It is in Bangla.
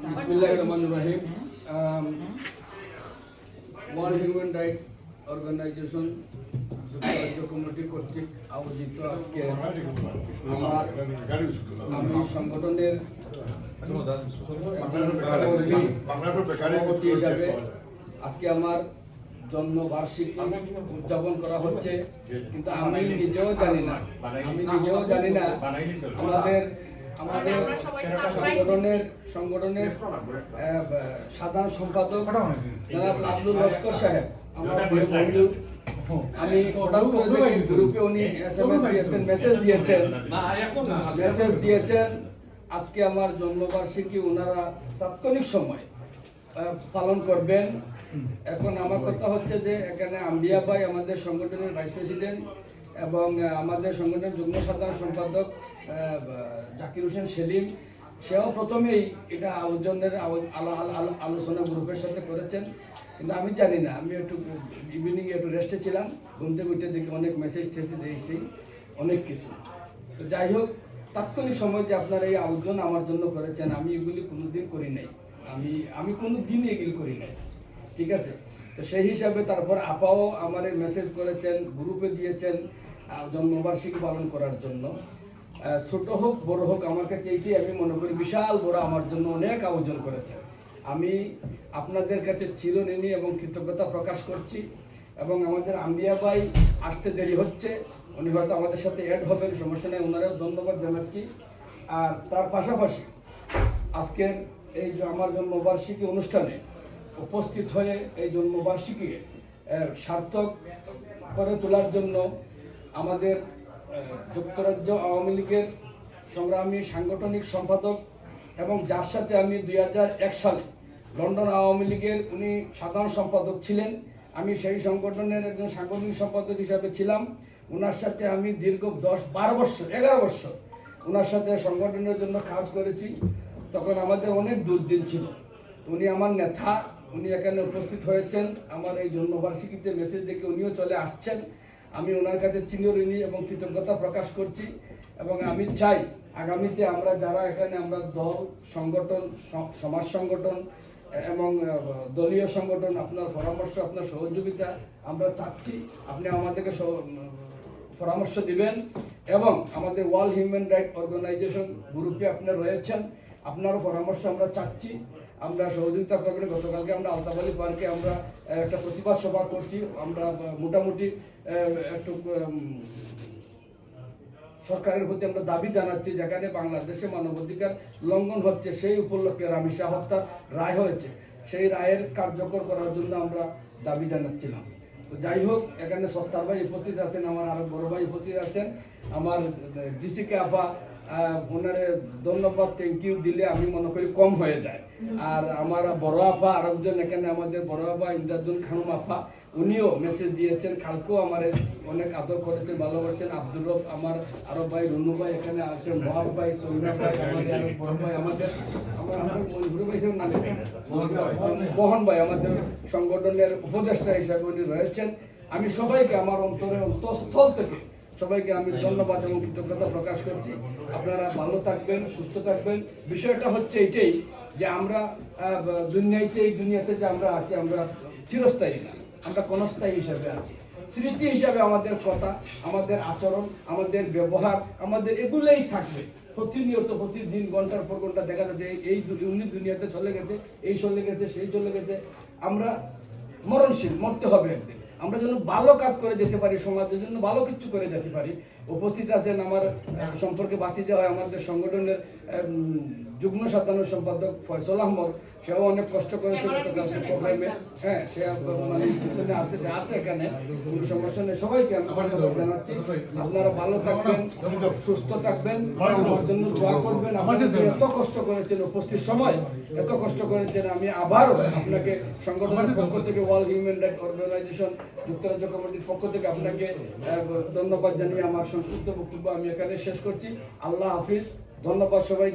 বিসমিল্লাহিররহমানিররহিম। ওয়ার্ল্ড হিউম্যান রাইট অর্গানাইজেশন যুক্তরাজ্য কমিটি কর্তৃক আয়োজিত আজকে আমি সংগঠনের সভাপতি হিসাবে আজকে আমার জন্মবার্ষিকী উদযাপন করা হচ্ছে, কিন্তু আমি নিজেও জানি না আমাদের সংগঠনের সাধারণ সম্পাদক জনাব আব্দুল লস্কর সাহেব আমার বন্ধু। আমি গ্রুপে উনি মেসেজ দিয়েছেন আজকে আমার জন্মবার্ষিকী ওনারা তাৎক্ষণিক সময় পালন করবেন। এখন আমার কথা হচ্ছে যে এখানে আম্বিয়া ভাই আমাদের সংগঠনের ভাইস প্রেসিডেন্ট এবং আমাদের সংগঠনের যুগ্ম সাধারণ সম্পাদক জাকির হোসেন সেলিম, সেও প্রথমেই এটা আয়োজনের আলোচনা গ্রুপের সাথে করেছেন, কিন্তু আমি জানি না। আমি একটু ইভিনিংয়ে একটু রেস্টে ছিলাম, ঘুমতে ঘুরতে দেখি অনেক মেসেজ দিয়েছি অনেক কিছু। তো যাই হোক, তাৎক্ষণিক সময় যে আপনারা এই আয়োজন আমার জন্য করেছেন, আমি এগুলি কোনোদিন করি নাই, আমি কোনো দিন এগুলি করি নাই, ঠিক আছে? তো সেই হিসাবে তারপর আপাও আমার মেসেজ করেছেন, গ্রুপে দিয়েছেন জন্মবার্ষিকী পালন করার জন্য। ছোট হোক বড় হোক, আমার কাছে এইটাই আমি মনে করি বিশাল বড় আমার জন্য অনেক আয়োজন করেছেন। আমি আপনাদের কাছে চিরঋণী এবং কৃতজ্ঞতা প্রকাশ করছি। এবং আমাদের আম্বিয়া ভাই আসতে দেরি হচ্ছে, উনি হয়তো আমাদের সাথে অ্যাড হবেন, সমস্যা নেই, ওনারাও ধন্যবাদ জানাচ্ছি। আর তার পাশাপাশি আজকের এই যে আমার জন্মবার্ষিকী অনুষ্ঠানে উপস্থিত হয়ে এই জন্মবার্ষিকী সার্থক করে তোলার জন্য আমাদের যুক্তরাজ্য আওয়ামী লীগের সংগ্রামী সাংগঠনিক সম্পাদক এবং যার সাথে আমি 2001 সালে লন্ডন আওয়ামী লীগের উনি সাধারণ সম্পাদক ছিলেন, আমি সেই সংগঠনের একজন সাংগঠনিক সম্পাদক হিসাবে ছিলাম। ওনার সাথে আমি দীর্ঘ 11 বছর ওনার সাথে সংগঠনের জন্য কাজ করেছি। তখন আমাদের অনেক দুর্দিন ছিল। উনি আমার নেতা, উনি এখানে উপস্থিত হয়েছেন আমার এই জন্মবার্ষিকীতে মেসেজ দেখে উনিও চলে আসছেন। আমি ওনার কাছে চিরঋণী এবং কৃতজ্ঞতা প্রকাশ করছি। এবং আমি চাই আগামীতে আমরা যারা এখানে আমরা দল সংগঠন, সমাজ সংগঠন এবং দলীয় সংগঠন, আপনার পরামর্শ, আপনার সহযোগিতা আমরা চাচ্ছি। আপনি আমাদেরকে পরামর্শ দিবেন এবং আমাদের ওয়ার্ল্ড হিউম্যান রাইট অর্গানাইজেশন গ্রুপে আপনারা রয়েছেন, আপনারও পরামর্শ আমরা চাচ্ছি, আমরা সহযোগিতা করবেন। গতকালকে আমরা আলতাবালি পার্কে আমরা একটা প্রতিবাদ সভা করছি। আমরা মোটামুটি একটু সরকারের প্রতি আমরা দাবি জানাচ্ছি, যেখানে বাংলাদেশে মানবাধিকার লঙ্ঘন হচ্ছে, সেই উপলক্ষে রামিসা হত্যার রায় হয়েছে, সেই রায়ের কার্যকর করার জন্য আমরা দাবি জানাচ্ছিলাম। তো যাই হোক, এখানে সত্তার ভাই উপস্থিত আছেন, আমার আরো বড় ভাই উপস্থিত আছেন, আমার জিসিকে আপা, ওনারে ধন্যবাদ থ্যাংক ইউ দিলে আমি মনে করি কম হয়ে যায়। আর আমার বড় আপা আরেকজন এখানে আমাদের বড় আপা ইমদাদুল খানুম আপা, উনিও মেসেজ দিয়েছেন, কালকেও আমার অনেক আদর করেছেন, ভালোবাসছেন। আব্দুল রব, আমার আরব ভাই, রুনু ভাই এখানে আছেন, মহাব ভাই, সৈনা ভাই, আমাদের বড় ভাই, বহন ভাই আমাদের সংগঠনের উপদেষ্টা হিসাবে উনি রয়েছেন। আমি সবাইকে আমার অন্তঃস্থল থেকে সবাইকে আমি ধন্যবাদ এবং কৃতজ্ঞতা প্রকাশ করছি। আপনারা ভালো থাকবেন, সুস্থ থাকবেন। বিষয়টা হচ্ছে এটাই যে আমরা এই দুনিয়াতে যে আমরা আছি, আমরা চিরস্থায়ী না, আমরা ক্ষণস্থায়ী হিসাবে আছি। স্মৃতি হিসাবে আমাদের কথা, আমাদের আচরণ, আমাদের ব্যবহার, আমাদের এগুলোই থাকবে প্রতিনিয়ত। প্রতিদিন ঘন্টার পর ঘন্টা দেখা যাচ্ছে এই দুনিয়াতে চলে গেছে, এই চলে গেছে, সেই চলে গেছে। আমরা মরণশীল, মরতে হবে একদিন। আমরা যেন ভালো কাজ করে যেতে পারি, সমাজের জন্য ভালো কিছু করে যেতে পারি। উপস্থিত আছেন আমার সম্পর্কে বাতি দেওয়া আমাদের সংগঠনের যুগ্ম সাধারণ সম্পাদক ফয়সল আহমদ, সেও অনেক কষ্ট করেছে প্রোগ্রামে। হ্যাঁ, সে মানে পিছনে আছে, সে আছে এখানে, কোনো সমস্যা নেই। সবাইকে আমি ধন্যবাদ জানাচ্ছি। আপনারা ভালো থাকবেন, সুস্থ থাকবেন, আমার জন্য দোয়া করবেন। আমাদের এত কষ্ট করেছেন, উপস্থিত সময় এত কষ্ট করেছেন, আমি আবারও আপনাকে সংগঠনের পক্ষ থেকে, ওয়ার্ল্ড হিউম্যান রাইট অর্গানাইজেশন যুক্তরাজ্য কমিটির পক্ষ থেকে আপনাকে ধন্যবাদ জানিয়ে আমার সংক্ষিপ্ত বক্তব্য আমি এখানে শেষ করছি। আল্লাহ হাফিজ, ধন্যবাদ সবাই।